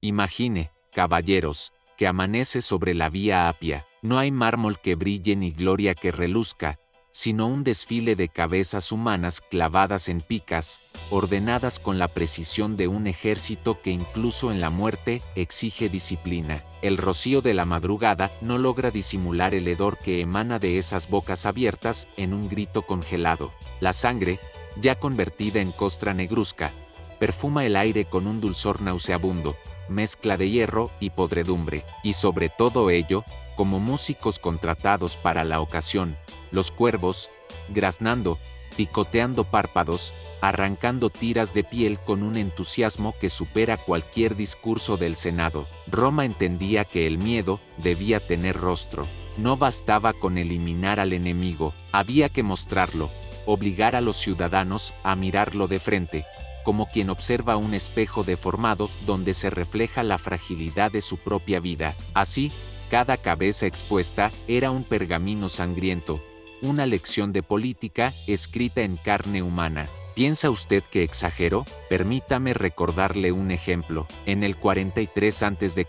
Imagine, caballeros, que amanece sobre la Vía Apia. No hay mármol que brille ni gloria que reluzca, sino un desfile de cabezas humanas clavadas en picas, ordenadas con la precisión de un ejército que incluso en la muerte exige disciplina. El rocío de la madrugada no logra disimular el hedor que emana de esas bocas abiertas en un grito congelado. La sangre, ya convertida en costra negruzca, perfuma el aire con un dulzor nauseabundo, mezcla de hierro y podredumbre, y sobre todo ello, como músicos contratados para la ocasión, los cuervos, graznando, picoteando párpados, arrancando tiras de piel con un entusiasmo que supera cualquier discurso del Senado. Roma entendía que el miedo debía tener rostro. No bastaba con eliminar al enemigo, había que mostrarlo, obligar a los ciudadanos a mirarlo de frente, como quien observa un espejo deformado donde se refleja la fragilidad de su propia vida. Así, cada cabeza expuesta era un pergamino sangriento, una lección de política escrita en carne humana. ¿Piensa usted que exagero? Permítame recordarle un ejemplo. En el 43 a.C.,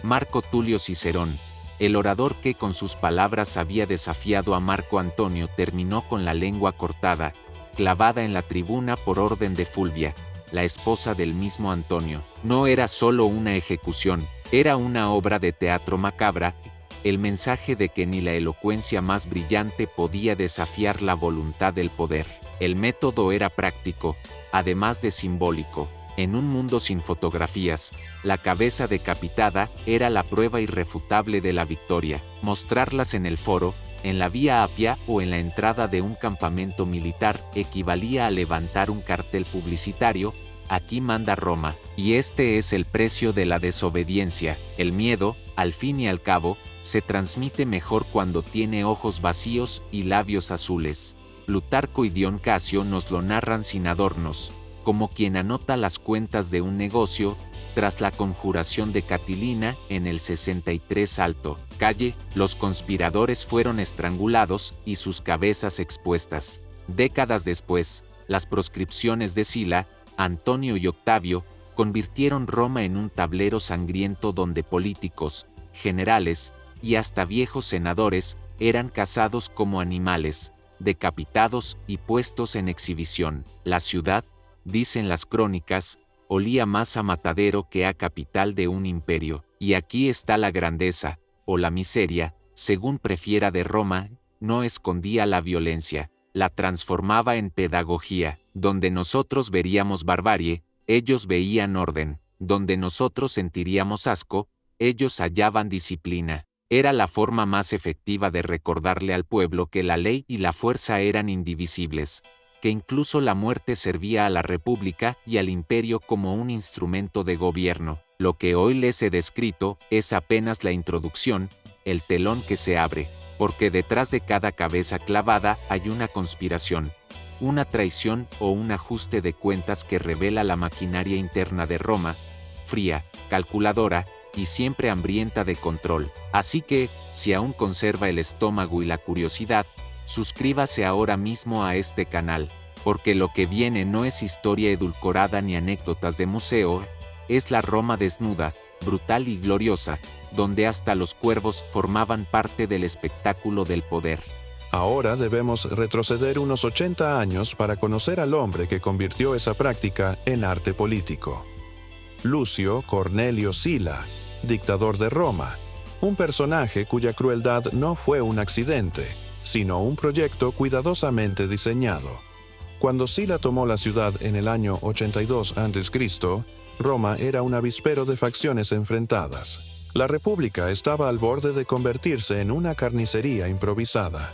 Marco Tulio Cicerón, el orador que con sus palabras había desafiado a Marco Antonio, terminó con la lengua cortada, clavada en la tribuna por orden de Fulvia, la esposa del mismo Antonio. No era solo una ejecución, era una obra de teatro macabra, el mensaje de que ni la elocuencia más brillante podía desafiar la voluntad del poder. El método era práctico, además de simbólico. En un mundo sin fotografías, la cabeza decapitada era la prueba irrefutable de la victoria. Mostrarlas en el foro, en la Vía Apia o en la entrada de un campamento militar equivalía a levantar un cartel publicitario: aquí manda Roma, y este es el precio de la desobediencia. El miedo, al fin y al cabo, se transmite mejor cuando tiene ojos vacíos y labios azules. Plutarco y Dion Casio nos lo narran sin adornos, como quien anota las cuentas de un negocio. Tras la conjuración de Catilina en el 63 Alto Calle, los conspiradores fueron estrangulados y sus cabezas expuestas. Décadas después, las proscripciones de Sila, Antonio y Octavio convirtieron Roma en un tablero sangriento donde políticos, generales y hasta viejos senadores eran cazados como animales, decapitados y puestos en exhibición. La ciudad, dicen las crónicas, olía más a matadero que a capital de un imperio. Y aquí está la grandeza, o la miseria, según prefiera, de Roma. No escondía la violencia, la transformaba en pedagogía. Donde nosotros veríamos barbarie, ellos veían orden. Donde nosotros sentiríamos asco, ellos hallaban disciplina. Era la forma más efectiva de recordarle al pueblo que la ley y la fuerza eran indivisibles, que incluso la muerte servía a la república y al imperio como un instrumento de gobierno. Lo que hoy les he descrito es apenas la introducción, el telón que se abre, porque detrás de cada cabeza clavada hay una conspiración, una traición o un ajuste de cuentas que revela la maquinaria interna de Roma, fría, calculadora y siempre hambrienta de control. Así que, si aún conserva el estómago y la curiosidad, suscríbase ahora mismo a este canal, porque lo que viene no es historia edulcorada ni anécdotas de museo, es la Roma desnuda, brutal y gloriosa, donde hasta los cuervos formaban parte del espectáculo del poder. Ahora debemos retroceder unos 80 años para conocer al hombre que convirtió esa práctica en arte político. Lucio Cornelio Sila, dictador de Roma, un personaje cuya crueldad no fue un accidente, sino un proyecto cuidadosamente diseñado. Cuando Sila tomó la ciudad en el año 82 a.C., Roma era un avispero de facciones enfrentadas. La república estaba al borde de convertirse en una carnicería improvisada.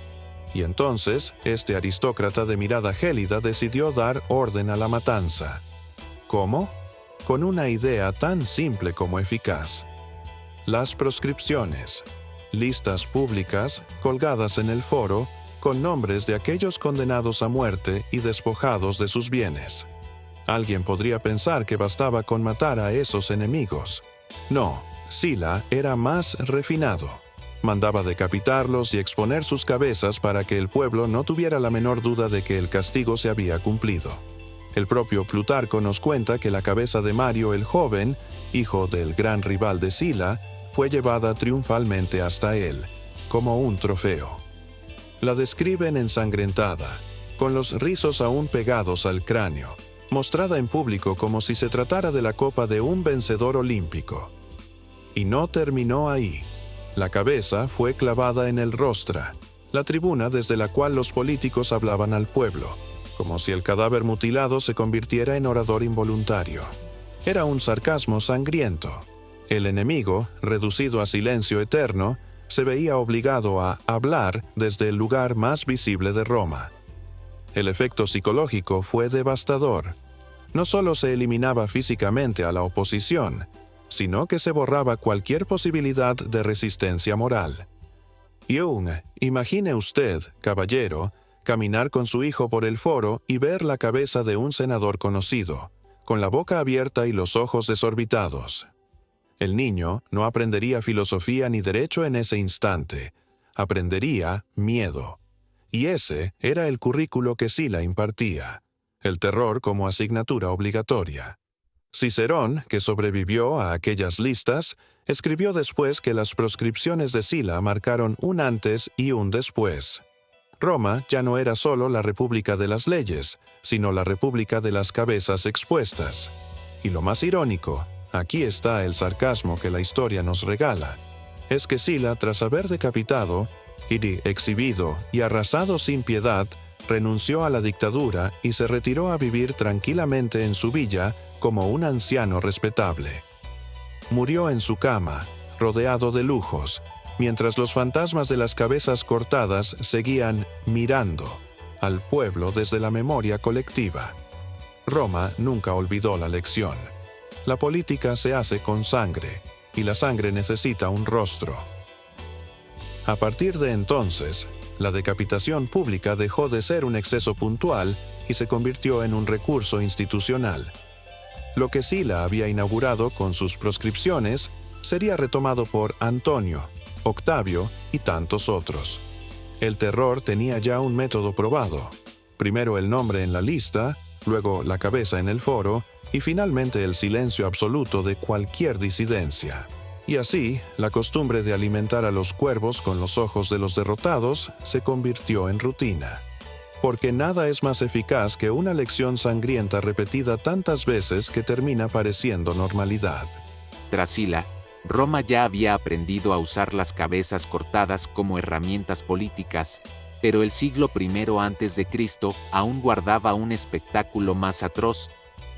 Y entonces, este aristócrata de mirada gélida decidió dar orden a la matanza. ¿Cómo? Con una idea tan simple como eficaz: las proscripciones, listas públicas colgadas en el foro con nombres de aquellos condenados a muerte y despojados de sus bienes. Alguien podría pensar que bastaba con matar a esos enemigos. No, Sila era más refinado. Mandaba decapitarlos y exponer sus cabezas para que el pueblo no tuviera la menor duda de que el castigo se había cumplido. El propio Plutarco nos cuenta que la cabeza de Mario el Joven, hijo del gran rival de Sila, fue llevada triunfalmente hasta él, como un trofeo. La describen ensangrentada, con los rizos aún pegados al cráneo, mostrada en público como si se tratara de la copa de un vencedor olímpico. Y no terminó ahí. La cabeza fue clavada en el rostra, la tribuna desde la cual los políticos hablaban al pueblo, como si el cadáver mutilado se convirtiera en orador involuntario. Era un sarcasmo sangriento. El enemigo, reducido a silencio eterno, se veía obligado a hablar desde el lugar más visible de Roma. El efecto psicológico fue devastador. No solo se eliminaba físicamente a la oposición, sino que se borraba cualquier posibilidad de resistencia moral. Y aún, imagine usted, caballero, caminar con su hijo por el foro y ver la cabeza de un senador conocido, con la boca abierta y los ojos desorbitados. El niño no aprendería filosofía ni derecho en ese instante, aprendería miedo. Y ese era el currículo que Sila impartía, el terror como asignatura obligatoria. Cicerón, que sobrevivió a aquellas listas, escribió después que las proscripciones de Sila marcaron un antes y un después. Roma ya no era solo la república de las leyes, sino la república de las cabezas expuestas. Y lo más irónico, aquí está el sarcasmo que la historia nos regala, es que Sila, tras haber decapitado, exhibido y arrasado sin piedad, renunció a la dictadura y se retiró a vivir tranquilamente en su villa como un anciano respetable. Murió en su cama, rodeado de lujos, mientras los fantasmas de las cabezas cortadas seguían mirando al pueblo desde la memoria colectiva. Roma nunca olvidó la lección. La política se hace con sangre, y la sangre necesita un rostro. A partir de entonces, la decapitación pública dejó de ser un exceso puntual y se convirtió en un recurso institucional. Lo que Sila había inaugurado con sus proscripciones sería retomado por Antonio, Octavio y tantos otros. El terror tenía ya un método probado. Primero el nombre en la lista, luego la cabeza en el foro y finalmente el silencio absoluto de cualquier disidencia. Y así, la costumbre de alimentar a los cuervos con los ojos de los derrotados se convirtió en rutina. Porque nada es más eficaz que una lección sangrienta repetida tantas veces que termina pareciendo normalidad. Tras Sila, Roma ya había aprendido a usar las cabezas cortadas como herramientas políticas, pero el siglo I a.C. aún guardaba un espectáculo más atroz: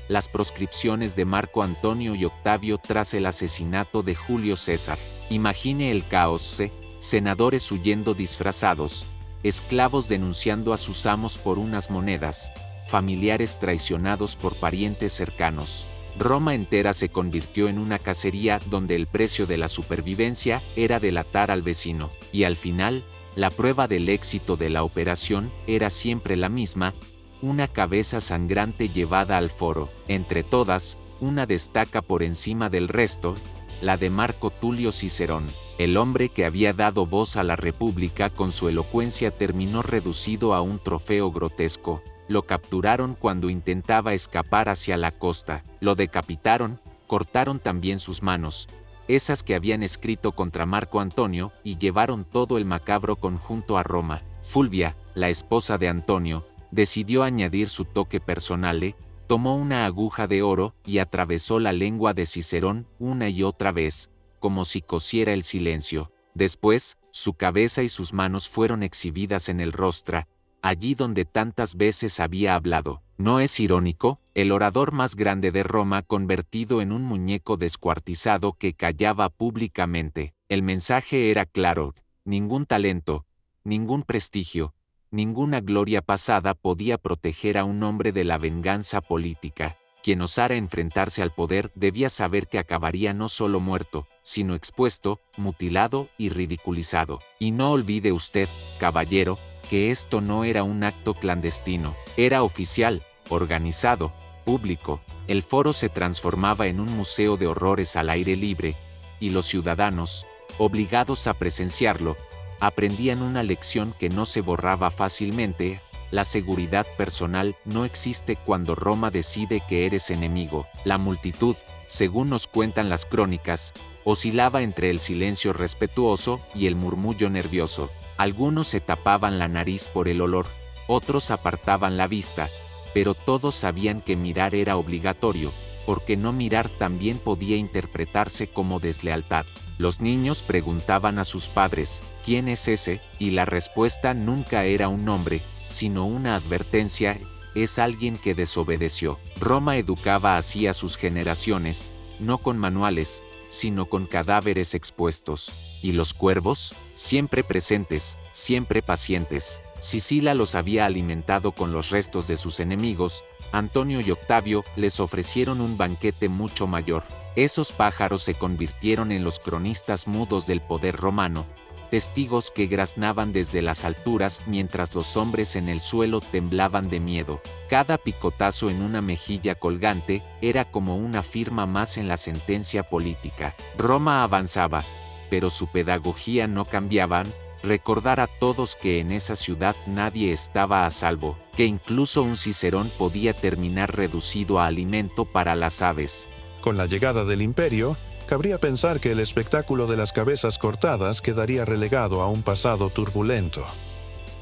las proscripciones de Marco Antonio y Octavio tras el asesinato de Julio César. Imagine el caos: senadores huyendo disfrazados, esclavos denunciando a sus amos por unas monedas, familiares traicionados por parientes cercanos. Roma entera se convirtió en una cacería donde el precio de la supervivencia era delatar al vecino, y al final, la prueba del éxito de la operación era siempre la misma: una cabeza sangrante llevada al foro. Entre todas, una destaca por encima del resto: la de Marco Tulio Cicerón. El hombre que había dado voz a la República con su elocuencia terminó reducido a un trofeo grotesco. Lo capturaron cuando intentaba escapar hacia la costa, lo decapitaron, cortaron también sus manos, esas que habían escrito contra Marco Antonio, y llevaron todo el macabro conjunto a Roma. Fulvia, la esposa de Antonio, decidió añadir su toque personal, tomó una aguja de oro y atravesó la lengua de Cicerón una y otra vez, como si cosiera el silencio. Después, su cabeza y sus manos fueron exhibidas en el rostra, allí donde tantas veces había hablado. ¿No es irónico? El orador más grande de Roma convertido en un muñeco descuartizado que callaba públicamente. El mensaje era claro: ningún talento, ningún prestigio, ninguna gloria pasada podía proteger a un hombre de la venganza política. Quien osara enfrentarse al poder debía saber que acabaría no solo muerto, sino expuesto, mutilado y ridiculizado. Y no olvide usted, caballero, que esto no era un acto clandestino, era oficial, organizado, público. El foro se transformaba en un museo de horrores al aire libre, y los ciudadanos, obligados a presenciarlo, aprendían una lección que no se borraba fácilmente: La seguridad personal no existe cuando Roma decide que eres enemigo. La multitud, según nos cuentan las crónicas, oscilaba entre el silencio respetuoso y el murmullo nervioso. Algunos se tapaban la nariz por el olor, otros apartaban la vista, pero todos sabían que mirar era obligatorio, porque no mirar también podía interpretarse como deslealtad. Los niños preguntaban a sus padres, ¿quién es ese? Y la respuesta nunca era un nombre, sino una advertencia, es alguien que desobedeció. Roma educaba así a sus generaciones, no con manuales, sino con cadáveres expuestos. ¿Y los cuervos? Siempre presentes, siempre pacientes. Sicila los había alimentado con los restos de sus enemigos. Antonio y Octavio les ofrecieron un banquete mucho mayor. Esos pájaros se convirtieron en los cronistas mudos del poder romano, testigos que graznaban desde las alturas mientras los hombres en el suelo temblaban de miedo. Cada picotazo en una mejilla colgante era como una firma más en la sentencia política. Roma avanzaba, pero su pedagogía no cambiaba. Recordar a todos que en esa ciudad nadie estaba a salvo, que incluso un Cicerón podía terminar reducido a alimento para las aves. Con la llegada del imperio, cabría pensar que el espectáculo de las cabezas cortadas quedaría relegado a un pasado turbulento.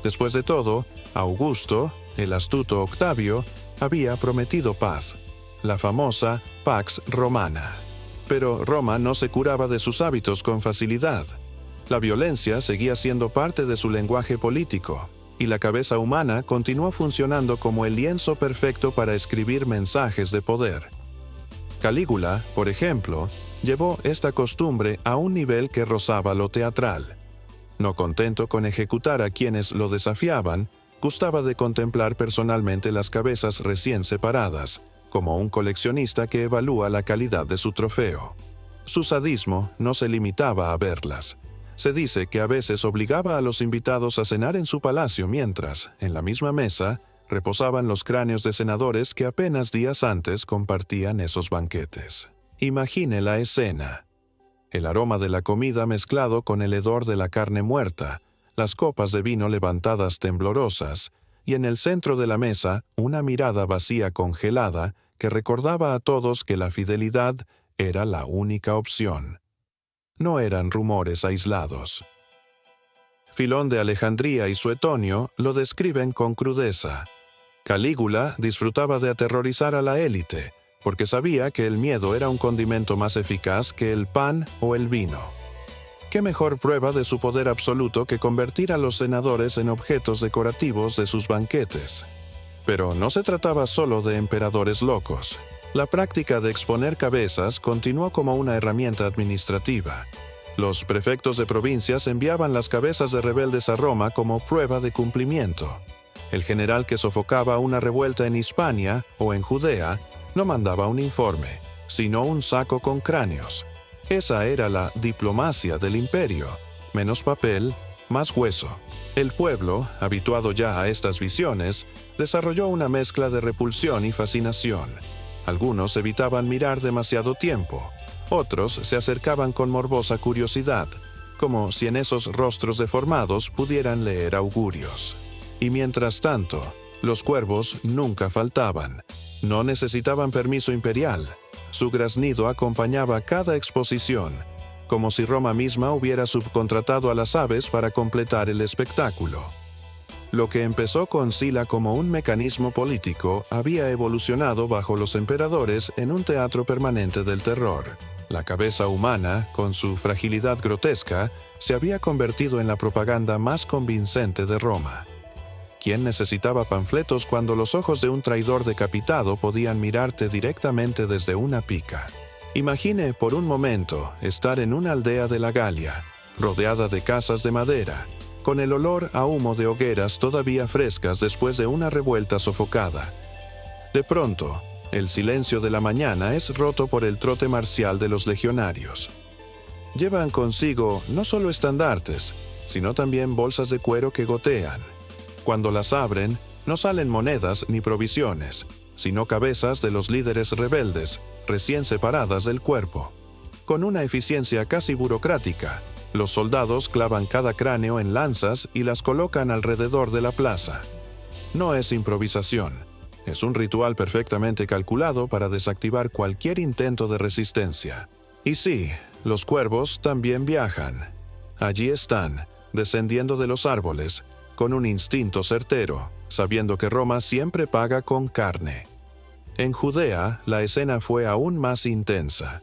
Después de todo, Augusto, el astuto Octavio, había prometido paz, la famosa Pax Romana. Pero Roma no se curaba de sus hábitos con facilidad. La violencia seguía siendo parte de su lenguaje político, y la cabeza humana continuó funcionando como el lienzo perfecto para escribir mensajes de poder. Calígula, por ejemplo, llevó esta costumbre a un nivel que rozaba lo teatral. No contento con ejecutar a quienes lo desafiaban, gustaba de contemplar personalmente las cabezas recién separadas, como un coleccionista que evalúa la calidad de su trofeo. Su sadismo no se limitaba a verlas. Se dice que a veces obligaba a los invitados a cenar en su palacio mientras, en la misma mesa, reposaban los cráneos de senadores que apenas días antes compartían esos banquetes. Imagine la escena. El aroma de la comida mezclado con el hedor de la carne muerta, las copas de vino levantadas temblorosas, y en el centro de la mesa una mirada vacía congelada que recordaba a todos que la fidelidad era la única opción. No eran rumores aislados. Filón de Alejandría y Suetonio lo describen con crudeza. Calígula disfrutaba de aterrorizar a la élite, porque sabía que el miedo era un condimento más eficaz que el pan o el vino. ¿Qué mejor prueba de su poder absoluto que convertir a los senadores en objetos decorativos de sus banquetes? Pero no se trataba solo de emperadores locos. La práctica de exponer cabezas continuó como una herramienta administrativa. Los prefectos de provincias enviaban las cabezas de rebeldes a Roma como prueba de cumplimiento. El general que sofocaba una revuelta en Hispania o en Judea no mandaba un informe, sino un saco con cráneos. Esa era la diplomacia del imperio. Menos papel, más hueso. El pueblo, habituado ya a estas visiones, desarrolló una mezcla de repulsión y fascinación. Algunos evitaban mirar demasiado tiempo. Otros se acercaban con morbosa curiosidad, como si en esos rostros deformados pudieran leer augurios. Y mientras tanto, los cuervos nunca faltaban. No necesitaban permiso imperial. Su graznido acompañaba cada exposición, como si Roma misma hubiera subcontratado a las aves para completar el espectáculo. Lo que empezó con Sila como un mecanismo político había evolucionado bajo los emperadores en un teatro permanente del terror. La cabeza humana, con su fragilidad grotesca, se había convertido en la propaganda más convincente de Roma. ¿Quién necesitaba panfletos cuando los ojos de un traidor decapitado podían mirarte directamente desde una pica? Imagine por un momento estar en una aldea de la Galia, rodeada de casas de madera, con el olor a humo de hogueras todavía frescas después de una revuelta sofocada. De pronto, el silencio de la mañana es roto por el trote marcial de los legionarios. Llevan consigo no solo estandartes, sino también bolsas de cuero que gotean. Cuando las abren, no salen monedas ni provisiones, sino cabezas de los líderes rebeldes, recién separadas del cuerpo. Con una eficiencia casi burocrática, los soldados clavan cada cráneo en lanzas y las colocan alrededor de la plaza. No es improvisación. Es un ritual perfectamente calculado para desactivar cualquier intento de resistencia. Y sí, los cuervos también viajan. Allí están, descendiendo de los árboles, con un instinto certero, sabiendo que Roma siempre paga con carne. En Judea, la escena fue aún más intensa.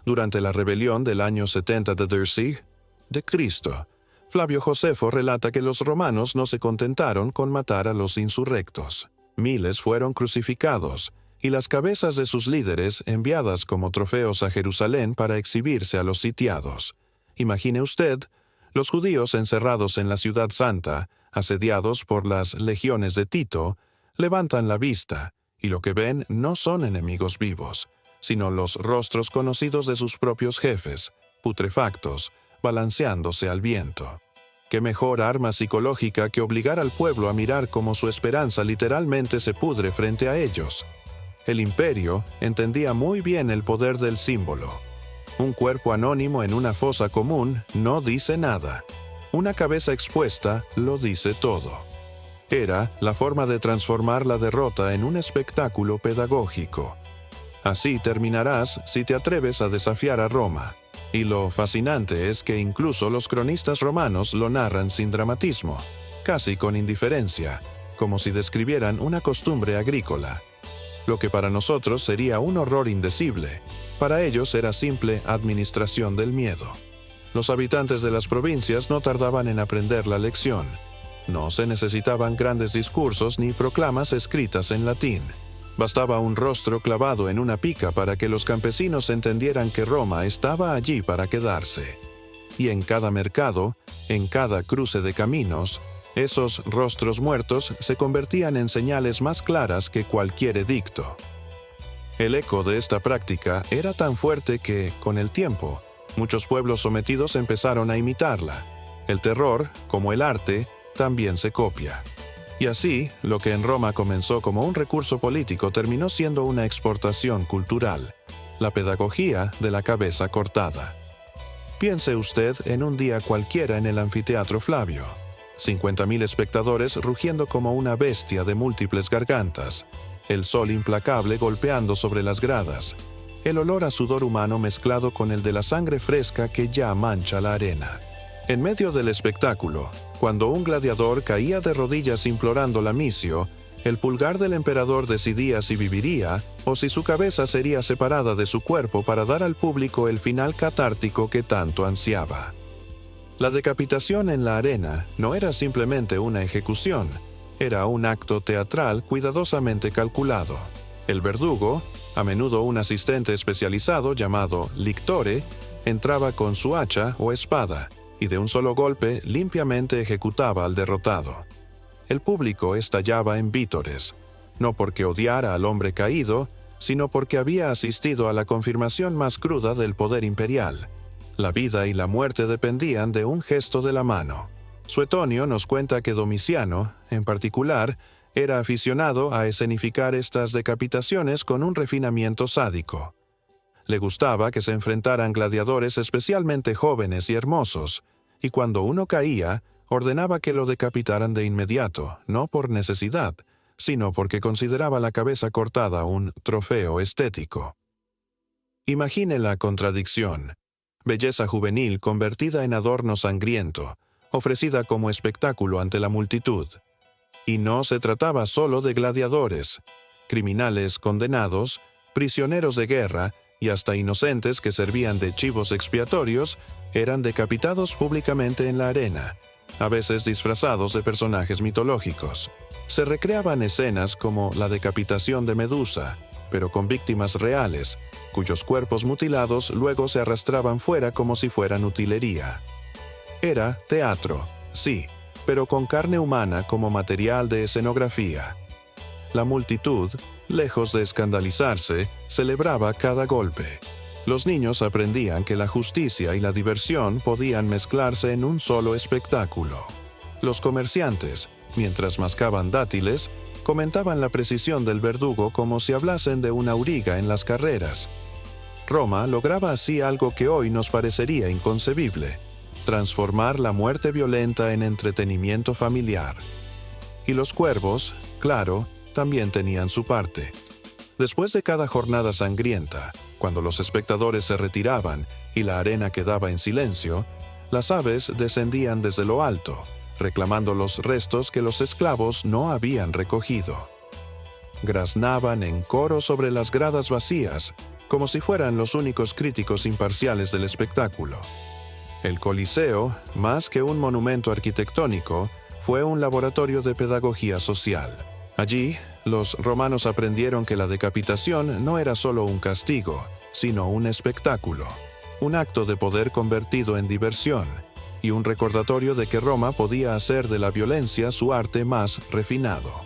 Durante la rebelión del año 70 de Cristo, Flavio Josefo relata que los romanos no se contentaron con matar a los insurrectos. Miles fueron crucificados, y las cabezas de sus líderes enviadas como trofeos a Jerusalén para exhibirse a los sitiados. Imagine usted, los judíos encerrados en la ciudad santa, asediados por las legiones de Tito, levantan la vista, y lo que ven no son enemigos vivos, sino los rostros conocidos de sus propios jefes, putrefactos, balanceándose al viento. ¿Qué mejor arma psicológica que obligar al pueblo a mirar cómo su esperanza literalmente se pudre frente a ellos? El imperio entendía muy bien el poder del símbolo. Un cuerpo anónimo en una fosa común no dice nada. Una cabeza expuesta lo dice todo. Era la forma de transformar la derrota en un espectáculo pedagógico. Así terminarás si te atreves a desafiar a Roma. Y lo fascinante es que incluso los cronistas romanos lo narran sin dramatismo, casi con indiferencia, como si describieran una costumbre agrícola. Lo que para nosotros sería un horror indecible, para ellos era simple administración del miedo. Los habitantes de las provincias no tardaban en aprender la lección. No se necesitaban grandes discursos ni proclamas escritas en latín. Bastaba un rostro clavado en una pica para que los campesinos entendieran que Roma estaba allí para quedarse. Y en cada mercado, en cada cruce de caminos, esos rostros muertos se convertían en señales más claras que cualquier edicto. El eco de esta práctica era tan fuerte que, con el tiempo, muchos pueblos sometidos empezaron a imitarla. El terror, como el arte, también se copia. Y así, lo que en Roma comenzó como un recurso político terminó siendo una exportación cultural, la pedagogía de la cabeza cortada. Piense usted en un día cualquiera en el anfiteatro Flavio. 50.000 espectadores rugiendo como una bestia de múltiples gargantas, el sol implacable golpeando sobre las gradas, el olor a sudor humano mezclado con el de la sangre fresca que ya mancha la arena. En medio del espectáculo, cuando un gladiador caía de rodillas implorando la misio, el pulgar del emperador decidía si viviría o si su cabeza sería separada de su cuerpo para dar al público el final catártico que tanto ansiaba. La decapitación en la arena no era simplemente una ejecución, era un acto teatral cuidadosamente calculado. El verdugo, a menudo un asistente especializado llamado lictore, entraba con su hacha o espada, y de un solo golpe limpiamente ejecutaba al derrotado. El público estallaba en vítores, no porque odiara al hombre caído, sino porque había asistido a la confirmación más cruda del poder imperial. La vida y la muerte dependían de un gesto de la mano. Suetonio nos cuenta que Domiciano, en particular, era aficionado a escenificar estas decapitaciones con un refinamiento sádico. Le gustaba que se enfrentaran gladiadores especialmente jóvenes y hermosos, y cuando uno caía, ordenaba que lo decapitaran de inmediato, no por necesidad, sino porque consideraba la cabeza cortada un trofeo estético. Imagine la contradicción. Belleza juvenil convertida en adorno sangriento, ofrecida como espectáculo ante la multitud. Y no se trataba solo de gladiadores, criminales condenados, prisioneros de guerra, y hasta inocentes que servían de chivos expiatorios eran decapitados públicamente en la arena, a veces disfrazados de personajes mitológicos. Se recreaban escenas como la decapitación de Medusa, pero con víctimas reales, cuyos cuerpos mutilados luego se arrastraban fuera como si fueran utilería. Era teatro, sí, pero con carne humana como material de escenografía. La multitud, lejos de escandalizarse, celebraba cada golpe. Los niños aprendían que la justicia y la diversión podían mezclarse en un solo espectáculo. Los comerciantes, mientras mascaban dátiles, comentaban la precisión del verdugo como si hablasen de una auriga en las carreras. Roma lograba así algo que hoy nos parecería inconcebible: transformar la muerte violenta en entretenimiento familiar. Y los cuervos, claro, también tenían su parte. Después de cada jornada sangrienta, cuando los espectadores se retiraban y la arena quedaba en silencio, las aves descendían desde lo alto, reclamando los restos que los esclavos no habían recogido. Graznaban en coro sobre las gradas vacías, como si fueran los únicos críticos imparciales del espectáculo. El Coliseo, más que un monumento arquitectónico, fue un laboratorio de pedagogía social. Allí, los romanos aprendieron que la decapitación no era solo un castigo, sino un espectáculo, un acto de poder convertido en diversión, y un recordatorio de que Roma podía hacer de la violencia su arte más refinado.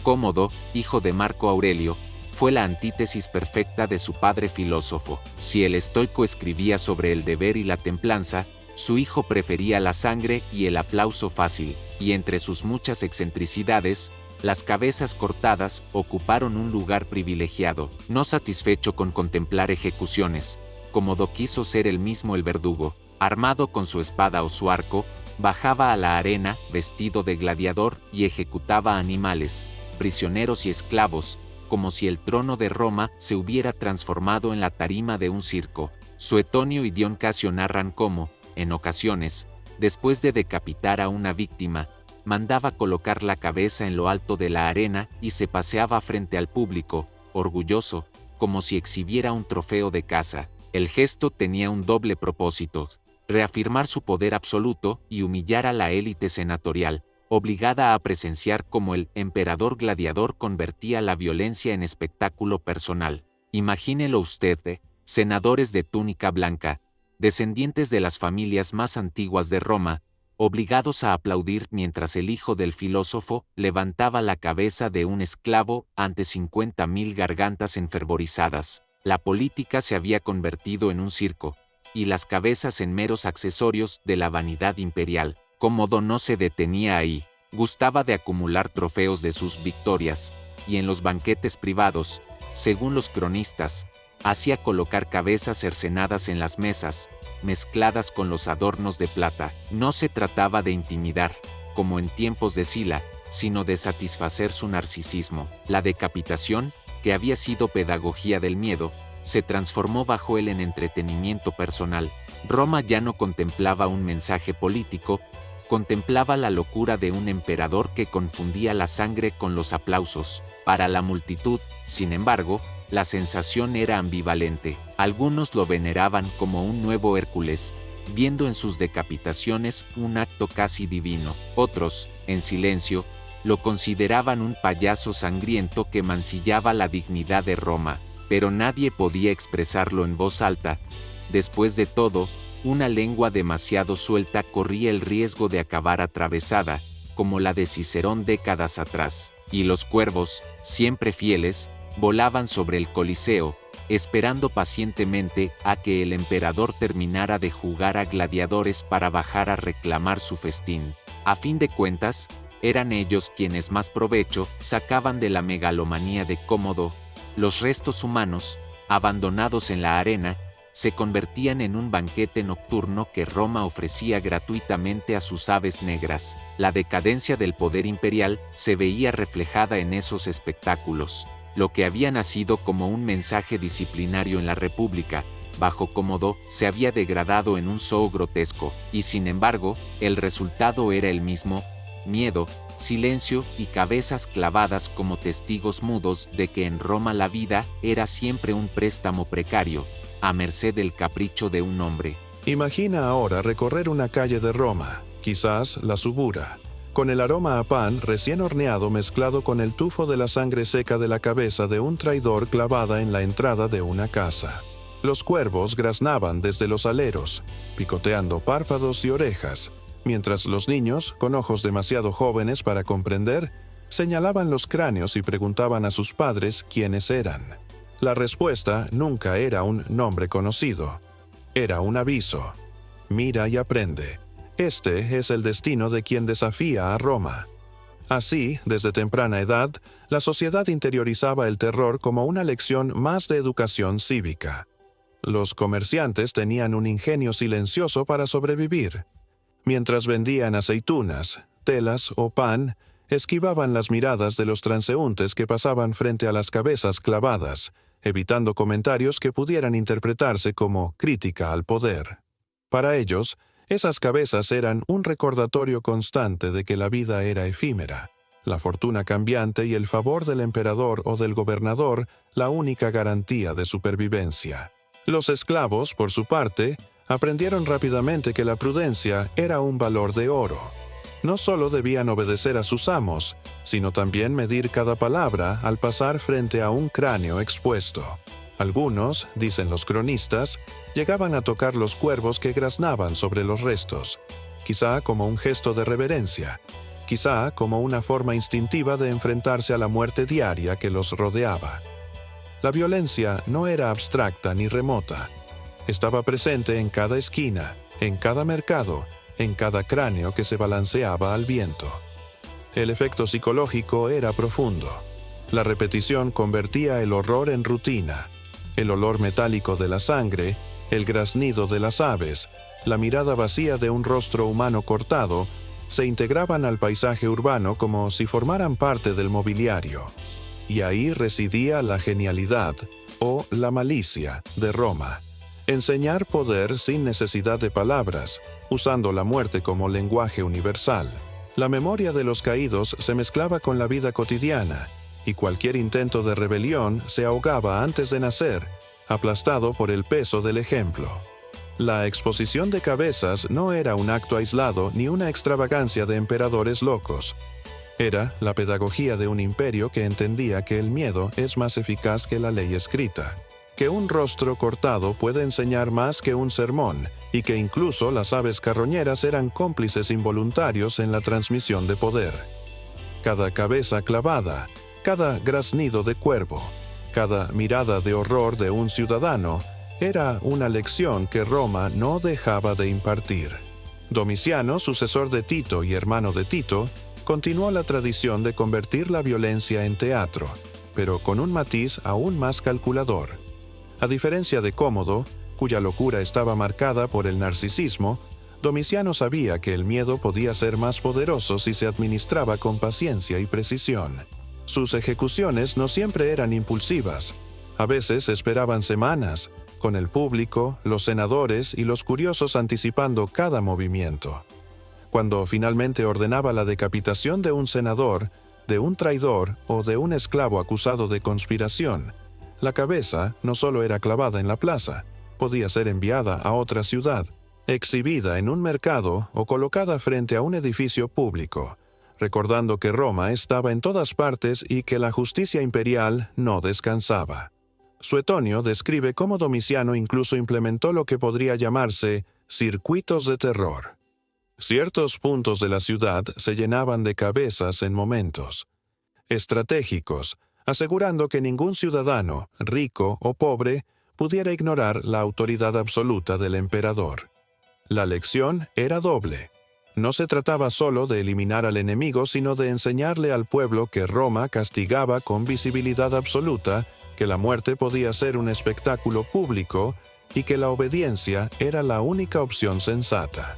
Cómodo, hijo de Marco Aurelio, fue la antítesis perfecta de su padre filósofo. Si el estoico escribía sobre el deber y la templanza, su hijo prefería la sangre y el aplauso fácil, y entre sus muchas excentricidades, las cabezas cortadas ocuparon un lugar privilegiado. No satisfecho con contemplar ejecuciones, Cómodo quiso ser él mismo el verdugo. Armado con su espada o su arco, bajaba a la arena, vestido de gladiador, y ejecutaba animales, prisioneros y esclavos, como si el trono de Roma se hubiera transformado en la tarima de un circo. Suetonio y Dion Casio narran cómo, en ocasiones, después de decapitar a una víctima, mandaba colocar la cabeza en lo alto de la arena y se paseaba frente al público, orgulloso, como si exhibiera un trofeo de caza. El gesto tenía un doble propósito: reafirmar su poder absoluto y humillar a la élite senatorial, obligada a presenciar cómo el emperador gladiador convertía la violencia en espectáculo personal. Imagínelo usted, senadores de túnica blanca, descendientes de las familias más antiguas de Roma, obligados a aplaudir mientras el hijo del filósofo levantaba la cabeza de un esclavo ante 50.000 gargantas enfervorizadas. La política se había convertido en un circo, y las cabezas en meros accesorios de la vanidad imperial. Cómodo no se detenía ahí, gustaba de acumular trofeos de sus victorias, y en los banquetes privados, según los cronistas, hacía colocar cabezas cercenadas en las mesas, mezcladas con los adornos de plata. No se trataba de intimidar, como en tiempos de Sila, sino de satisfacer su narcisismo. La decapitación, que había sido pedagogía del miedo, se transformó bajo él en entretenimiento personal. Roma ya no contemplaba un mensaje político, contemplaba la locura de un emperador que confundía la sangre con los aplausos. Para la multitud, sin embargo, la sensación era ambivalente. Algunos lo veneraban como un nuevo Hércules, viendo en sus decapitaciones un acto casi divino. Otros, en silencio, lo consideraban un payaso sangriento que mancillaba la dignidad de Roma, pero nadie podía expresarlo en voz alta. Después de todo, una lengua demasiado suelta corría el riesgo de acabar atravesada, como la de Cicerón décadas atrás, y los cuervos, siempre fieles, volaban sobre el Coliseo, esperando pacientemente a que el emperador terminara de jugar a gladiadores para bajar a reclamar su festín. A fin de cuentas, eran ellos quienes más provecho sacaban de la megalomanía de Cómodo. Los restos humanos, abandonados en la arena, se convertían en un banquete nocturno que Roma ofrecía gratuitamente a sus aves negras. La decadencia del poder imperial se veía reflejada en esos espectáculos. Lo que había nacido como un mensaje disciplinario en la República, bajo Cómodo, se había degradado en un zoo grotesco, y sin embargo, el resultado era el mismo: miedo, silencio y cabezas clavadas como testigos mudos de que en Roma la vida era siempre un préstamo precario, a merced del capricho de un hombre. Imagina ahora recorrer una calle de Roma, quizás la Subura, con el aroma a pan recién horneado mezclado con el tufo de la sangre seca de la cabeza de un traidor clavada en la entrada de una casa. Los cuervos graznaban desde los aleros, picoteando párpados y orejas, mientras los niños, con ojos demasiado jóvenes para comprender, señalaban los cráneos y preguntaban a sus padres quiénes eran. La respuesta nunca era un nombre conocido. Era un aviso. Mira y aprende. Este es el destino de quien desafía a Roma. Así, desde temprana edad, la sociedad interiorizaba el terror como una lección más de educación cívica. Los comerciantes tenían un ingenio silencioso para sobrevivir. Mientras vendían aceitunas, telas o pan, esquivaban las miradas de los transeúntes que pasaban frente a las cabezas clavadas, evitando comentarios que pudieran interpretarse como crítica al poder. Para ellos, esas cabezas eran un recordatorio constante de que la vida era efímera, la fortuna cambiante y el favor del emperador o del gobernador la única garantía de supervivencia. Los esclavos, por su parte, aprendieron rápidamente que la prudencia era un valor de oro. No solo debían obedecer a sus amos, sino también medir cada palabra al pasar frente a un cráneo expuesto. Algunos, dicen los cronistas, llegaban a tocar los cuervos que graznaban sobre los restos, quizá como un gesto de reverencia, quizá como una forma instintiva de enfrentarse a la muerte diaria que los rodeaba. La violencia no era abstracta ni remota. Estaba presente en cada esquina, en cada mercado, en cada cráneo que se balanceaba al viento. El efecto psicológico era profundo. La repetición convertía el horror en rutina. El olor metálico de la sangre, el graznido de las aves, la mirada vacía de un rostro humano cortado, se integraban al paisaje urbano como si formaran parte del mobiliario. Y ahí residía la genialidad, o la malicia, de Roma. Enseñar poder sin necesidad de palabras, usando la muerte como lenguaje universal. La memoria de los caídos se mezclaba con la vida cotidiana, y cualquier intento de rebelión se ahogaba antes de nacer, aplastado por el peso del ejemplo. La exposición de cabezas no era un acto aislado ni una extravagancia de emperadores locos. Era la pedagogía de un imperio que entendía que el miedo es más eficaz que la ley escrita, que un rostro cortado puede enseñar más que un sermón, y que incluso las aves carroñeras eran cómplices involuntarios en la transmisión de poder. Cada cabeza clavada, cada graznido de cuervo, cada mirada de horror de un ciudadano, era una lección que Roma no dejaba de impartir. Domiciano, sucesor de Tito y hermano de Tito, continuó la tradición de convertir la violencia en teatro, pero con un matiz aún más calculador. A diferencia de Cómodo, cuya locura estaba marcada por el narcisismo, Domiciano sabía que el miedo podía ser más poderoso si se administraba con paciencia y precisión. Sus ejecuciones no siempre eran impulsivas. A veces esperaban semanas, con el público, los senadores y los curiosos anticipando cada movimiento. Cuando finalmente ordenaba la decapitación de un senador, de un traidor o de un esclavo acusado de conspiración, la cabeza no solo era clavada en la plaza, podía ser enviada a otra ciudad, exhibida en un mercado o colocada frente a un edificio público, recordando que Roma estaba en todas partes y que la justicia imperial no descansaba. Suetonio describe cómo Domiciano incluso implementó lo que podría llamarse circuitos de terror. Ciertos puntos de la ciudad se llenaban de cabezas en momentos estratégicos, asegurando que ningún ciudadano, rico o pobre, pudiera ignorar la autoridad absoluta del emperador. La lección era doble. No se trataba solo de eliminar al enemigo, sino de enseñarle al pueblo que Roma castigaba con visibilidad absoluta, que la muerte podía ser un espectáculo público y que la obediencia era la única opción sensata.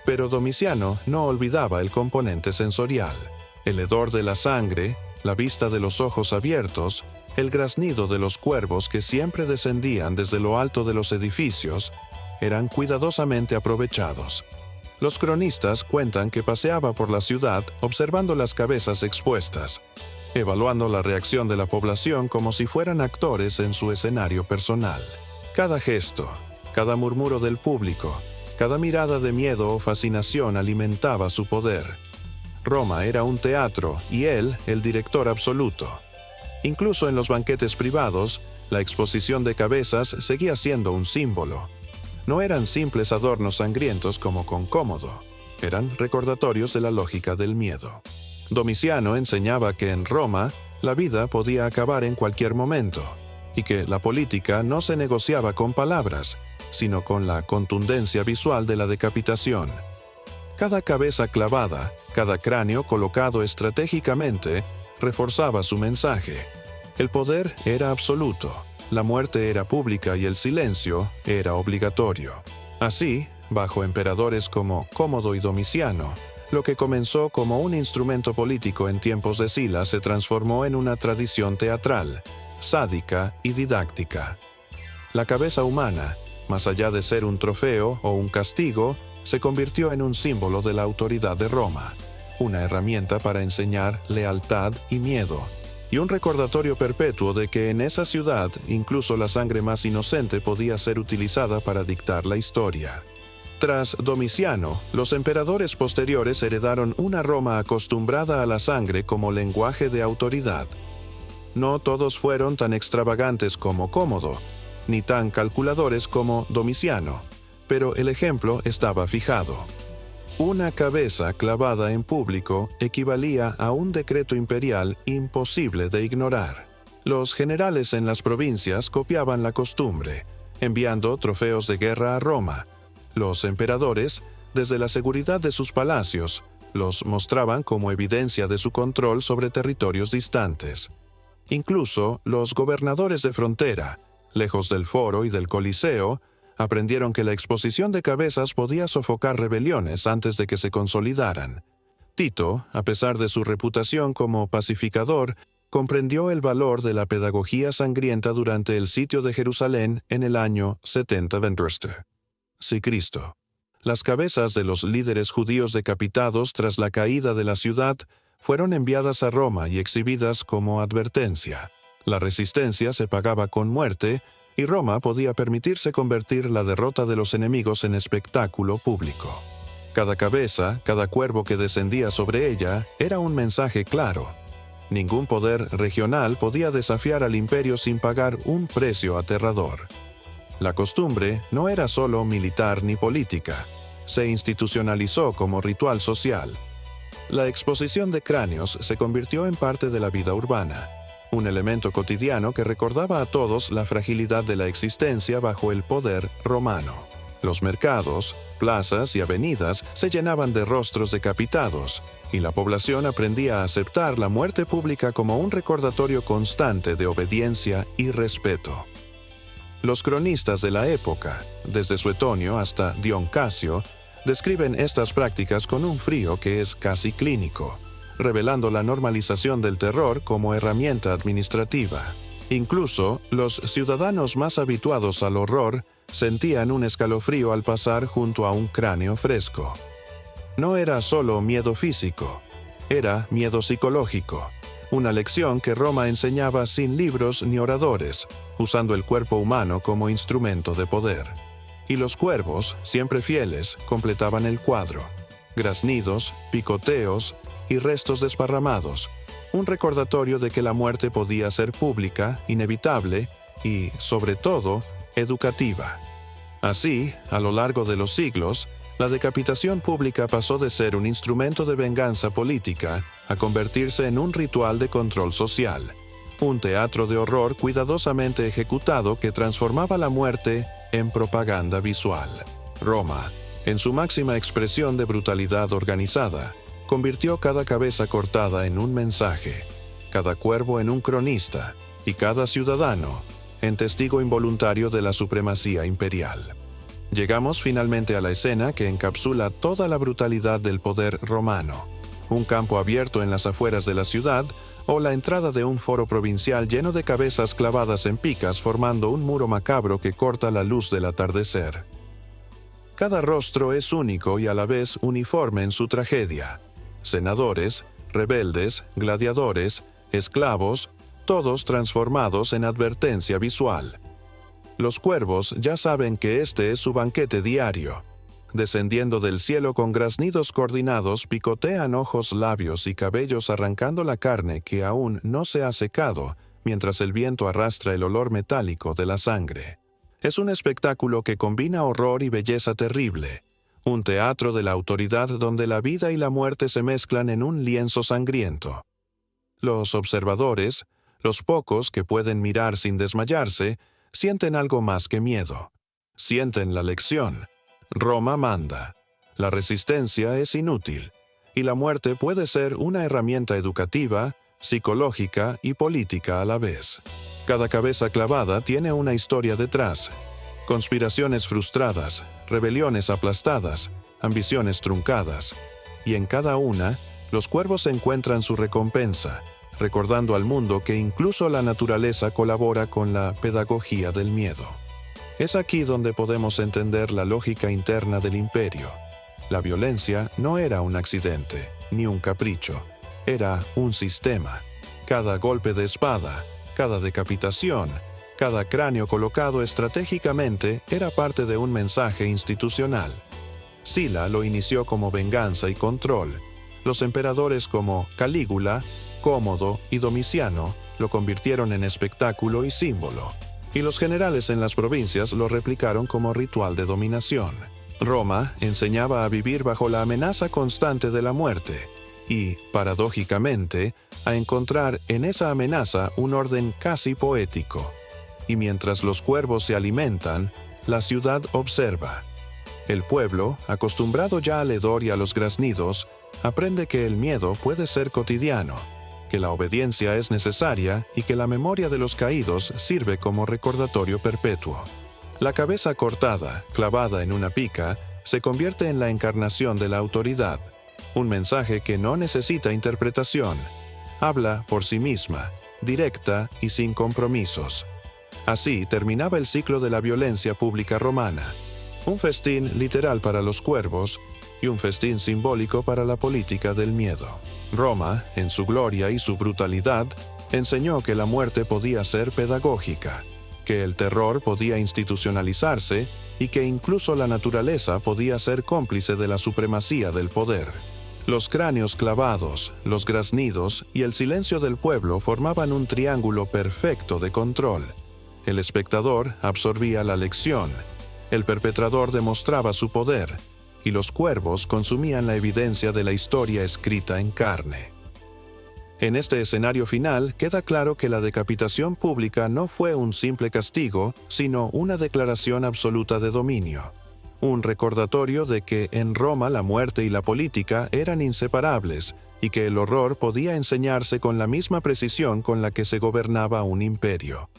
Pero Domiciano no olvidaba el componente sensorial. El hedor de la sangre, la vista de los ojos abiertos, el graznido de los cuervos que siempre descendían desde lo alto de los edificios, eran cuidadosamente aprovechados. Los cronistas cuentan que paseaba por la ciudad observando las cabezas expuestas, evaluando la reacción de la población como si fueran actores en su escenario personal. Cada gesto, cada murmuro del público, cada mirada de miedo o fascinación alimentaba su poder. Roma era un teatro y él el director absoluto. Incluso en los banquetes privados, la exposición de cabezas seguía siendo un símbolo. No eran simples adornos sangrientos como con Cómodo, eran recordatorios de la lógica del miedo. Domiciano enseñaba que en Roma la vida podía acabar en cualquier momento, y que la política no se negociaba con palabras, sino con la contundencia visual de la decapitación. Cada cabeza clavada, cada cráneo colocado estratégicamente, reforzaba su mensaje. El poder era absoluto, la muerte era pública y el silencio era obligatorio. Así, bajo emperadores como Cómodo y Domiciano, Lo que comenzó como un instrumento político en tiempos de Sila se transformó en una tradición teatral, sádica y didáctica. La cabeza humana, más allá de ser un trofeo o un castigo, se convirtió en un símbolo de la autoridad de Roma, una herramienta para enseñar lealtad y miedo, y un recordatorio perpetuo de que en esa ciudad incluso la sangre más inocente podía ser utilizada para dictar la historia. Tras Domiciano, los emperadores posteriores heredaron una Roma acostumbrada a la sangre como lenguaje de autoridad. No todos fueron tan extravagantes como Cómodo, ni tan calculadores como Domiciano, pero el ejemplo estaba fijado. Una cabeza clavada en público equivalía a un decreto imperial imposible de ignorar. Los generales en las provincias copiaban la costumbre, enviando trofeos de guerra a Roma. Los emperadores, desde la seguridad de sus palacios, los mostraban como evidencia de su control sobre territorios distantes. Incluso los gobernadores de frontera, lejos del foro y del coliseo, aprendieron que la exposición de cabezas podía sofocar rebeliones antes de que se consolidaran. Tito, a pesar de su reputación como pacificador, comprendió el valor de la pedagogía sangrienta durante el sitio de Jerusalén en el año 70 v. Sí, Cristo. Las cabezas de los líderes judíos decapitados tras la caída de la ciudad fueron enviadas a Roma y exhibidas como advertencia. La resistencia se pagaba con muerte, y Roma podía permitirse convertir la derrota de los enemigos en espectáculo público. Cada cabeza, cada cuervo que descendía sobre ella, era un mensaje claro. Ningún poder regional podía desafiar al imperio sin pagar un precio aterrador. La costumbre no era solo militar ni política, se institucionalizó como ritual social. La exposición de cráneos se convirtió en parte de la vida urbana, un elemento cotidiano que recordaba a todos la fragilidad de la existencia bajo el poder romano. Los mercados, plazas y avenidas se llenaban de rostros decapitados, y la población aprendía a aceptar la muerte pública como un recordatorio constante de obediencia y respeto. Los cronistas de la época, desde Suetonio hasta Dion Casio, describen estas prácticas con un frío que es casi clínico, revelando la normalización del terror como herramienta administrativa. Incluso los ciudadanos más habituados al horror sentían un escalofrío al pasar junto a un cráneo fresco. No era solo miedo físico, era miedo psicológico, una lección que Roma enseñaba sin libros ni oradores, usando el cuerpo humano como instrumento de poder. Y los cuervos, siempre fieles, completaban el cuadro. Graznidos, picoteos y restos desparramados, un recordatorio de que la muerte podía ser pública, inevitable y, sobre todo, educativa. Así, a lo largo de los siglos, la decapitación pública pasó de ser un instrumento de venganza política a convertirse en un ritual de control social, un teatro de horror cuidadosamente ejecutado que transformaba la muerte en propaganda visual. Roma, en su máxima expresión de brutalidad organizada, convirtió cada cabeza cortada en un mensaje, cada cuervo en un cronista y cada ciudadano en testigo involuntario de la supremacía imperial. Llegamos finalmente a la escena que encapsula toda la brutalidad del poder romano: un campo abierto en las afueras de la ciudad o la entrada de un foro provincial lleno de cabezas clavadas en picas formando un muro macabro que corta la luz del atardecer. Cada rostro es único y a la vez uniforme en su tragedia. Senadores, rebeldes, gladiadores, esclavos, todos transformados en advertencia visual. Los cuervos ya saben que este es su banquete diario. Descendiendo del cielo con graznidos coordinados, picotean ojos, labios y cabellos arrancando la carne que aún no se ha secado, mientras el viento arrastra el olor metálico de la sangre. Es un espectáculo que combina horror y belleza terrible, un teatro de la autoridad donde la vida y la muerte se mezclan en un lienzo sangriento. Los observadores, los pocos que pueden mirar sin desmayarse, sienten algo más que miedo. Sienten la lección. Roma manda. La resistencia es inútil, y la muerte puede ser una herramienta educativa, psicológica y política a la vez. Cada cabeza clavada tiene una historia detrás. Conspiraciones frustradas, rebeliones aplastadas, ambiciones truncadas. y en cada una, los cuervos encuentran su recompensa, recordando al mundo que incluso la naturaleza colabora con la pedagogía del miedo. Es aquí donde podemos entender la lógica interna del imperio. La violencia no era un accidente, ni un capricho, era un sistema. Cada golpe de espada, cada decapitación, cada cráneo colocado estratégicamente era parte de un mensaje institucional. Sila lo inició como venganza y control. Los emperadores como Calígula, Cómodo y Domiciano lo convirtieron en espectáculo y símbolo, y los generales en las provincias lo replicaron como ritual de dominación. Roma enseñaba a vivir bajo la amenaza constante de la muerte y, paradójicamente, a encontrar en esa amenaza un orden casi poético. Y mientras los cuervos se alimentan, la ciudad observa. El pueblo, acostumbrado ya al hedor y a los graznidos, aprende que el miedo puede ser cotidiano, que la obediencia es necesaria y que la memoria de los caídos sirve como recordatorio perpetuo. La cabeza cortada, clavada en una pica, se convierte en la encarnación de la autoridad, un mensaje que no necesita interpretación. Habla por sí misma, directa y sin compromisos. Así terminaba el ciclo de la violencia pública romana, un festín literal para los cuervos y un festín simbólico para la política del miedo. Roma, en su gloria y su brutalidad, enseñó que la muerte podía ser pedagógica, que el terror podía institucionalizarse y que incluso la naturaleza podía ser cómplice de la supremacía del poder. Los cráneos clavados, los graznidos y el silencio del pueblo formaban un triángulo perfecto de control. El espectador absorbía la lección, el perpetrador demostraba su poder, y los cuervos consumían la evidencia de la historia escrita en carne. En este escenario final queda claro que la decapitación pública no fue un simple castigo, sino una declaración absoluta de dominio. Un recordatorio de que en Roma la muerte y la política eran inseparables y que el horror podía enseñarse con la misma precisión con la que se gobernaba un imperio.